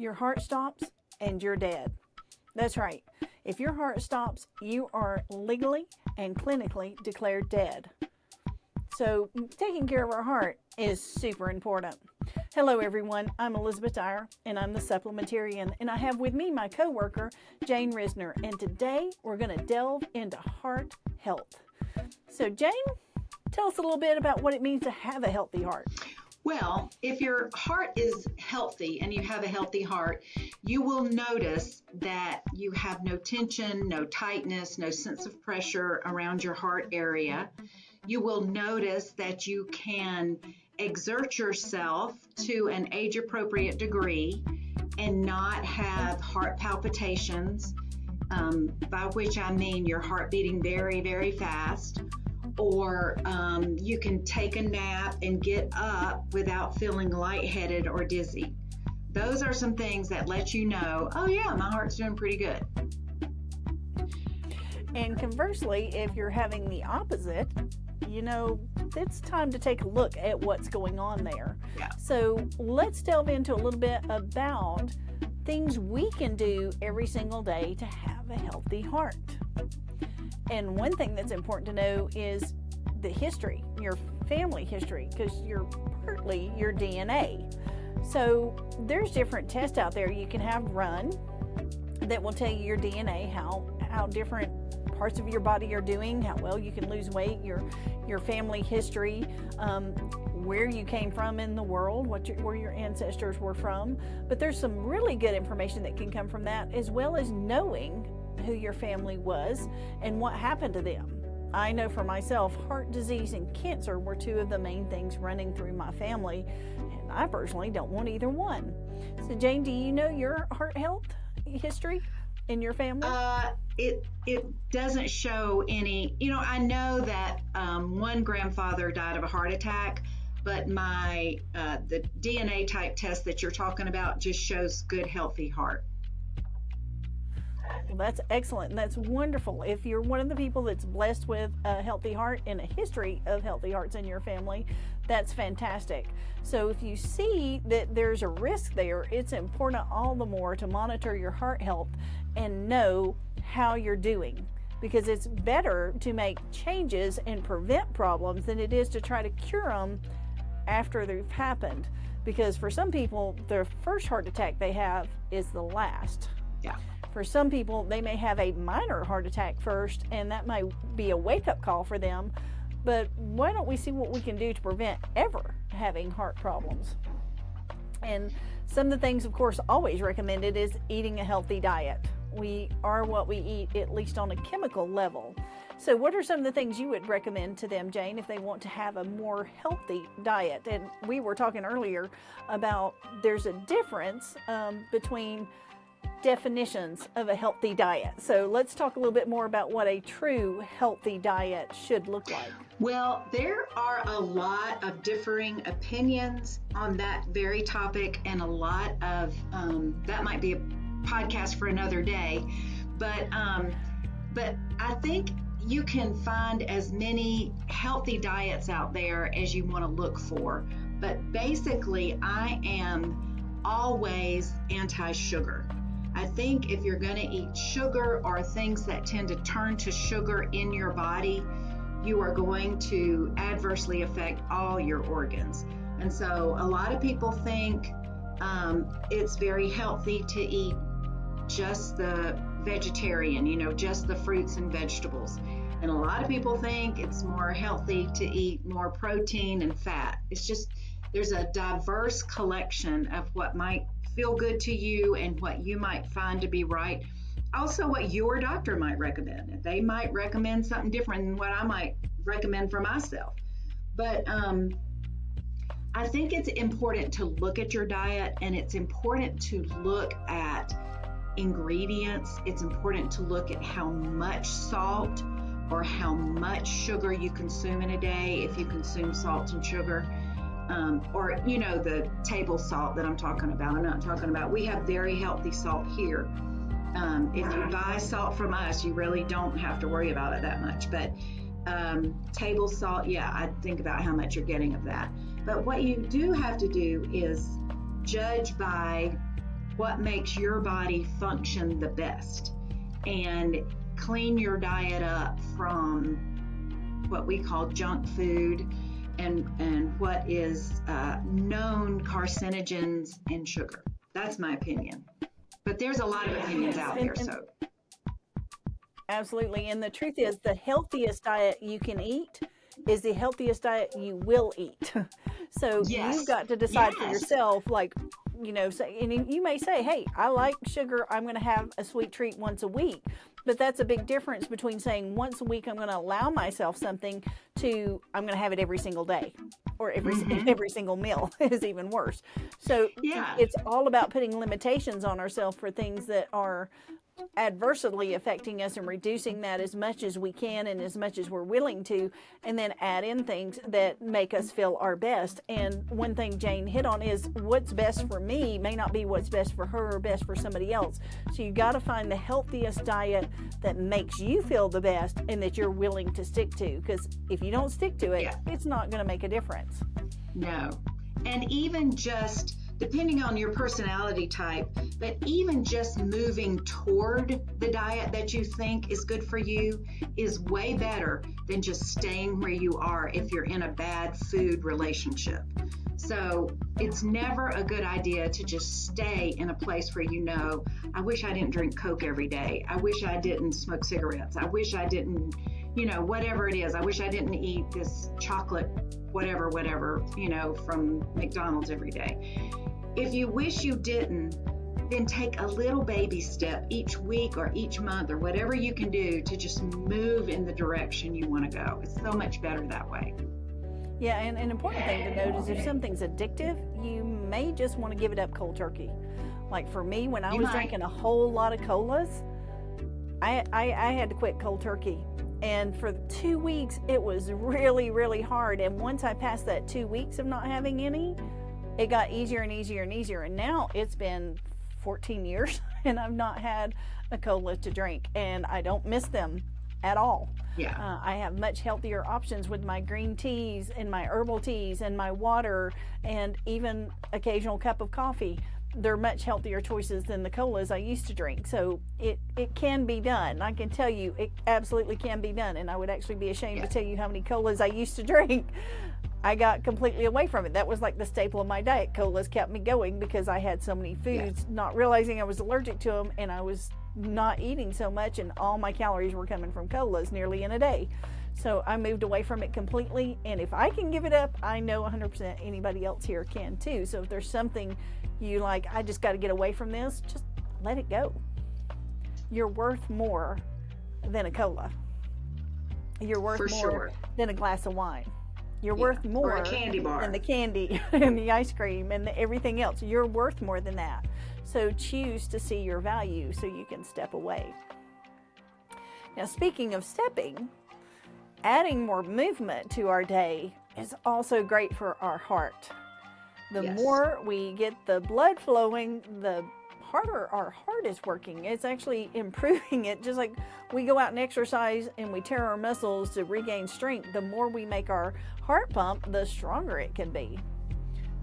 your heart stops and you're dead. That's right. If your heart stops, you are legally and clinically declared dead. So taking care of our heart is super important. Hello everyone, I'm Elizabeth Dyer and I'm the Supplementarian, and I have with me my co-worker Jayne Rizner, and today we're going to delve into heart health. So Jayne, tell us a little bit about what it means to have a healthy heart. Well, if your heart is healthy and you have a healthy heart, you will notice that you have no tension, no tightness, no sense of pressure around your heart area. You will notice that you can exert yourself to an age-appropriate degree and not have heart palpitations, by which I mean your heart beating very, very fast. Or you can take a nap and get up without feeling lightheaded or dizzy. Those are some things that let you know, oh yeah, my heart's doing pretty good. And conversely, if you're having the opposite, it's time to take a look at what's going on there. Yeah. So let's delve into a little bit about things we can do every single day to have a healthy heart. And one thing that's important to know is the history, your family history, because you're partly your DNA. So there's different tests out there you can have run that will tell you your DNA, how different parts of your body are doing, how well you can lose weight, your family history, where you came from in the world, where your ancestors were from. But there's some really good information that can come from that, as well as knowing who your family was and what happened to them. I know for myself, heart disease and cancer were two of the main things running through my family, and I personally don't want either one. So Jayne, do you know your heart health history in your family? It doesn't show any, I know that one grandfather died of a heart attack, but the DNA type test that you're talking about just shows good, healthy heart. Well, that's excellent, and that's wonderful. If you're one of the people that's blessed with a healthy heart and a history of healthy hearts in your family, that's fantastic. So if you see that there's a risk there, it's important all the more to monitor your heart health and know how you're doing, because it's better to make changes and prevent problems than it is to try to cure them after they've happened. Because for some people, their first heart attack they have is the last. Yeah. For some people, they may have a minor heart attack first, and that might be a wake-up call for them. But why don't we see what we can do to prevent ever having heart problems? And some of the things, of course, always recommended is eating a healthy diet. We are what we eat, at least on a chemical level. So what are some of the things you would recommend to them, Jayne, if they want to have a more healthy diet? And we were talking earlier about there's a difference between definitions of a healthy diet. So let's talk a little bit more about what a true healthy diet should look like. Well, there are a lot of differing opinions on that very topic, and a lot of that might be a podcast for another day. But I think you can find as many healthy diets out there as you want to look for. But basically, I am always anti-sugar. I think if you're going to eat sugar or things that tend to turn to sugar in your body, you are going to adversely affect all your organs. And so a lot of people think it's very healthy to eat just the vegetarian, just the fruits and vegetables. And a lot of people think it's more healthy to eat more protein and fat. It's just, there's a diverse collection of what might feel good to you and what you might find to be right. Also, what your doctor might recommend. They might recommend something different than what I might recommend for myself. But I think it's important to look at your diet, and it's important to look at ingredients. It's important to look at how much salt or how much sugar you consume in a day, if you consume salt and sugar. Or the table salt that I'm talking about. I'm not talking about, we have very healthy salt here. If you buy salt from us, you really don't have to worry about it that much. But table salt, I think about how much you're getting of that. But what you do have to do is judge by what makes your body function the best and clean your diet up from what we call junk food and what is known carcinogens and sugar. That's my opinion. But there's a lot of opinions out there, so. Absolutely. And the truth is, the healthiest diet you can eat is the healthiest diet you will eat. So Yes. you've got to decide for Yes. yourself, like, and you may say, hey, I like sugar. I'm going to have a sweet treat once a week. But that's a big difference between saying once a week I'm going to allow myself something to I'm going to have it every single day, or every single meal is even worse. So Yeah. it's all about putting limitations on ourselves for things that are adversely affecting us and reducing that as much as we can and as much as we're willing to, and then add in things that make us feel our best. And one thing Jayne hit on is what's best for me may not be what's best for her or best for somebody else. So you got to find the healthiest diet that makes you feel the best and that you're willing to stick to, because if you don't stick to it, it's not going to make a difference. No. And even just depending on your personality type, but even just moving toward the diet that you think is good for you is way better than just staying where you are if you're in a bad food relationship. So it's never a good idea to just stay in a place where I wish I didn't drink Coke every day. I wish I didn't smoke cigarettes. I wish I didn't, whatever it is. I wish I didn't eat this chocolate, whatever, from McDonald's every day. If you wish you didn't, then take a little baby step each week or each month or whatever you can do to just move in the direction you want to go. It's so much better that way. Yeah, and an important thing to note is if something's addictive, you may just want to give it up cold turkey. Like for me, when I was drinking a whole lot of colas, I had to quit cold turkey. And for 2 weeks, it was really, really hard. And once I passed that 2 weeks of not having any, it got easier and easier and easier. And now it's been 14 years and I've not had a cola to drink, and I don't miss them at all. Yeah. I have much healthier options with my green teas and my herbal teas and my water and even occasional cup of coffee. They're much healthier choices than the colas I used to drink. So it can be done. I can tell you it absolutely can be done. And I would actually be ashamed to tell you how many colas I used to drink. I got completely away from it. That was like the staple of my diet. Colas kept me going because I had so many foods, not realizing I was allergic to them, and I was not eating so much, and all my calories were coming from colas nearly in a day. So I moved away from it completely, and if I can give it up, I know 100% anybody else here can too. So if there's something you like, I just got to get away from this, just let it go. You're worth more than a cola. You're worth more than a glass of wine. You're worth more or a candy bar than the candy and the ice cream and everything else. You're worth more than that. So choose to see your value so you can step away. Now, speaking of stepping, adding more movement to our day is also great for our heart. The more we get the blood flowing, the harder our heart is working. It's actually improving it. Just like we go out and exercise and we tear our muscles to regain strength, the more we make our heart pump, the stronger it can be.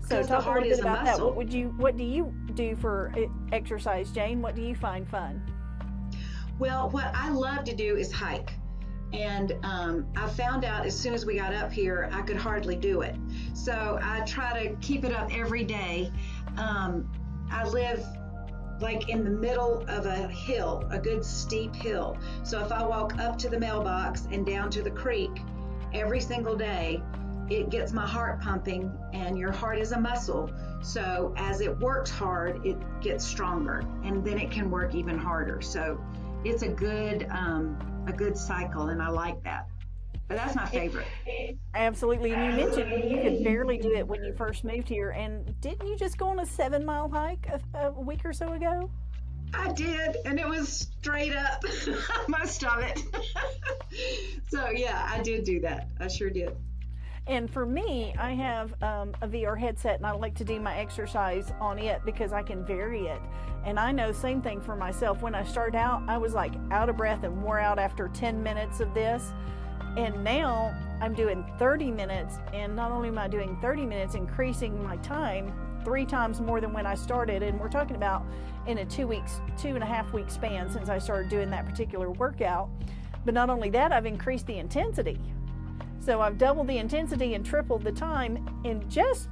So talk a little bit about that. What do you do for exercise, Jayne? What do you find fun? Well, what I love to do is hike. And I found out as soon as we got up here, I could hardly do it. So I try to keep it up every day. I live like in the middle of a hill, a good steep hill. So if I walk up to the mailbox and down to the creek every single day, it gets my heart pumping, and your heart is a muscle. So as it works hard, it gets stronger, and then it can work even harder. So it's a good cycle, and I like that. But that's my favorite. Absolutely. And you mentioned you could barely do it when you first moved here. And didn't you just go on a 7-mile hike a week or so ago? I did, and it was straight up my stomach. So yeah, I did do that. I sure did. And for me, I have a VR headset, and I like to do my exercise on it because I can vary it. And I know same thing for myself. When I started out, I was like out of breath and wore out after 10 minutes of this. And now I'm doing 30 minutes, and not only am I doing 30 minutes, increasing my time, 3 times more than when I started. And we're talking about in a 2.5 week span since I started doing that particular workout. But not only that, I've increased the intensity. So I've doubled the intensity and tripled the time in just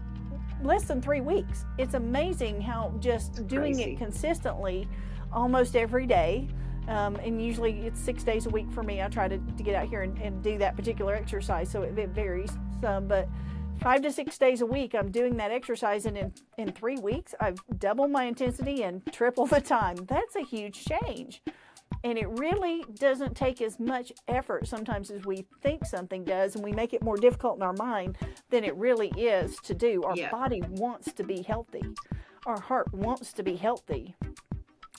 less than 3 weeks. It's amazing how just doing it consistently almost every day. And usually it's 6 days a week for me. I try to get out here and do that particular exercise, so it varies some, but 5 to 6 days a week I'm doing that exercise, and in 3 weeks I've doubled my intensity and tripled the time. That's a huge change. And it really doesn't take as much effort sometimes as we think something does, and we make it more difficult in our mind than it really is to do. Our body wants to be healthy. Our heart wants to be healthy.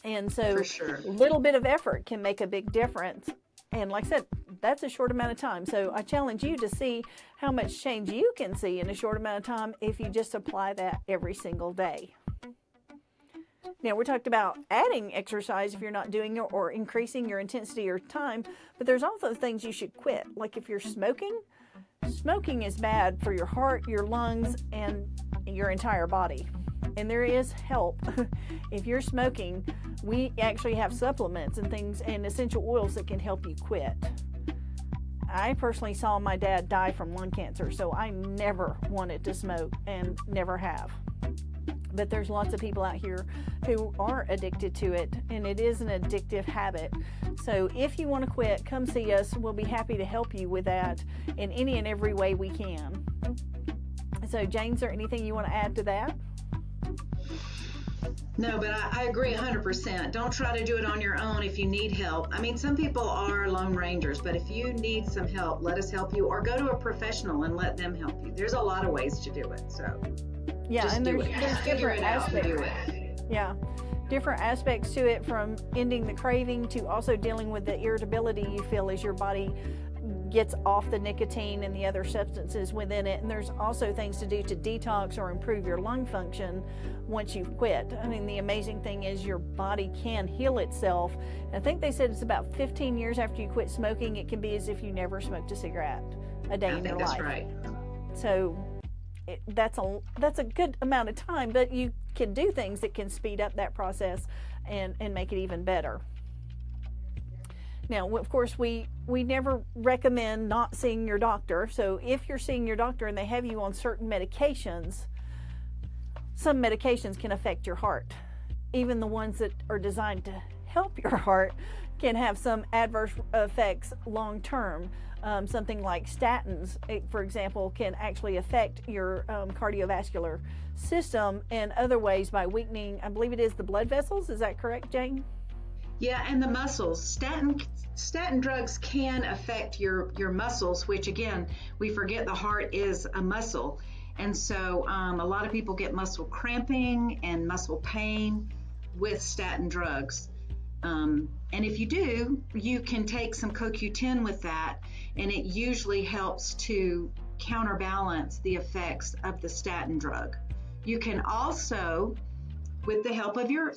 And so a little bit of effort can make a big difference. And like I said, that's a short amount of time. So I challenge you to see how much change you can see in a short amount of time if you just apply that every single day. Now, we talked about adding exercise if you're not doing it, or increasing your intensity or time, but there's also things you should quit. Like if you're smoking is bad for your heart, your lungs, and your entire body. And there is help. If you're smoking, we actually have supplements and things and essential oils that can help you quit. I personally saw my dad die from lung cancer, so I never wanted to smoke and never have. But there's lots of people out here who are addicted to it, and it is an addictive habit. So if you want to quit, come see us. We'll be happy to help you with that in any and every way we can. So Jayne, is there anything you want to add to that? No, but I agree 100%. Don't try to do it on your own if you need help. I mean, some people are lone rangers, but if you need some help, let us help you, or go to a professional and let them help you. There's a lot of ways to do it. So yeah, just and there's different aspects. Yeah, different aspects to it, from ending the craving to also dealing with the irritability you feel as your body gets off the nicotine and the other substances within it. And there's also things to do to detox or improve your lung function once you've quit. I mean, the amazing thing is your body can heal itself. And I think they said it's about 15 years after you quit smoking, it can be as if you never smoked a cigarette a day in your life. That's right. So that's a good amount of time, but you can do things that can speed up that process and make it even better. Now, of course, we never recommend not seeing your doctor. So if you're seeing your doctor and they have you on certain medications, some medications can affect your heart. Even the ones that are designed to help your heart can have some adverse effects long term. Something like statins, for example, can actually affect your cardiovascular system in other ways by weakening, I believe it is, the blood vessels. Is that correct, Jayne? Yeah, and the muscles. Statin drugs can affect your muscles, which again, we forget the heart is a muscle. And so a lot of people get muscle cramping and muscle pain with statin drugs. And if you do, you can take some CoQ10 with that, and it usually helps to counterbalance the effects of the statin drug. You can also, with the help of your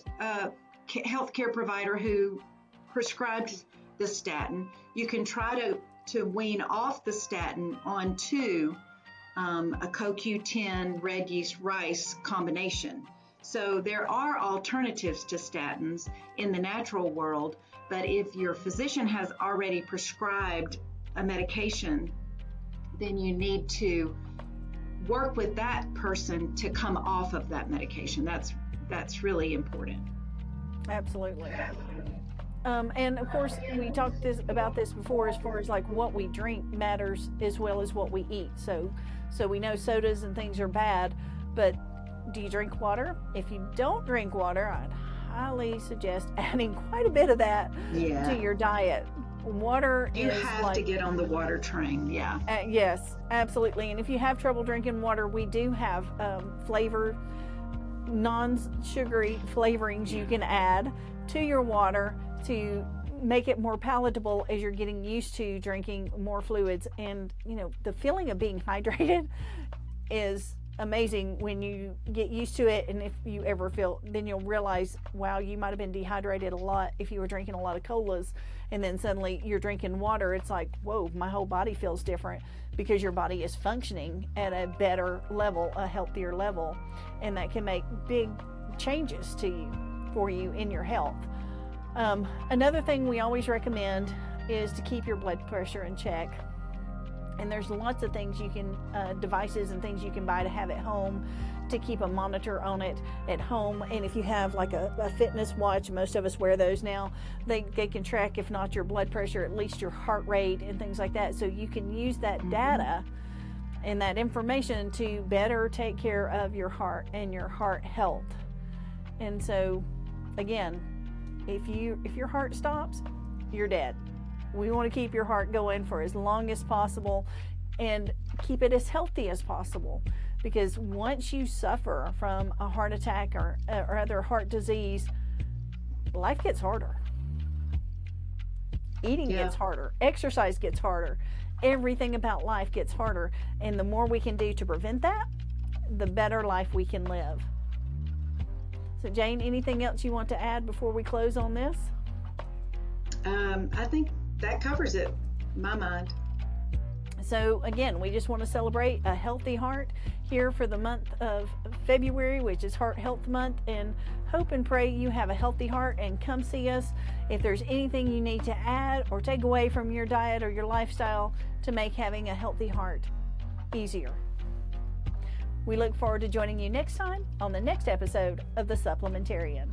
healthcare provider who prescribes the statin, you can try to wean off the statin onto a CoQ10 red yeast rice combination. So there are alternatives to statins in the natural world, but if your physician has already prescribed a medication, then you need to work with that person to come off of that medication. That's really important. Absolutely. And of course, we talked about this before, as far as like what we drink matters as well as what we eat. So we know sodas and things are bad, but do you drink water? If you don't drink water, I'd highly suggest adding quite a bit of that to your diet. Water you have to get on the water train. Yes, absolutely. And if you have trouble drinking water, we do have non-sugary flavorings you can add to your water to make it more palatable as you're getting used to drinking more fluids. And the feeling of being hydrated is amazing when you get used to it. And if you ever feel, then you'll realize, wow, you might have been dehydrated a lot if you were drinking a lot of colas, and then suddenly you're drinking water. It's like, whoa, my whole body feels different, because your body is functioning at a better level, a healthier level, and that can make big changes for you in your health. Another thing we always recommend is to keep your blood pressure in check. And there's lots of things you can, devices and things you can buy to have at home to keep a monitor on it at home. And if you have like a fitness watch, most of us wear those now, they can track, if not your blood pressure, at least your heart rate and things like that. So you can use that data and that information to better take care of your heart and your heart health. And so again, if your heart stops, you're dead. We want to keep your heart going for as long as possible and keep it as healthy as possible, because once you suffer from a heart attack or other heart disease, life gets harder. Eating gets harder. Exercise gets harder. Everything about life gets harder. And the more we can do to prevent that, the better life we can live. So Jayne, anything else you want to add before we close on this? I think that covers it in my mind. So again, we just want to celebrate a healthy heart here for the month of February, which is Heart Health Month, and hope and pray you have a healthy heart, and come see us if there's anything you need to add or take away from your diet or your lifestyle to make having a healthy heart easier. We look forward to joining you next time on the next episode of the Supplementarian.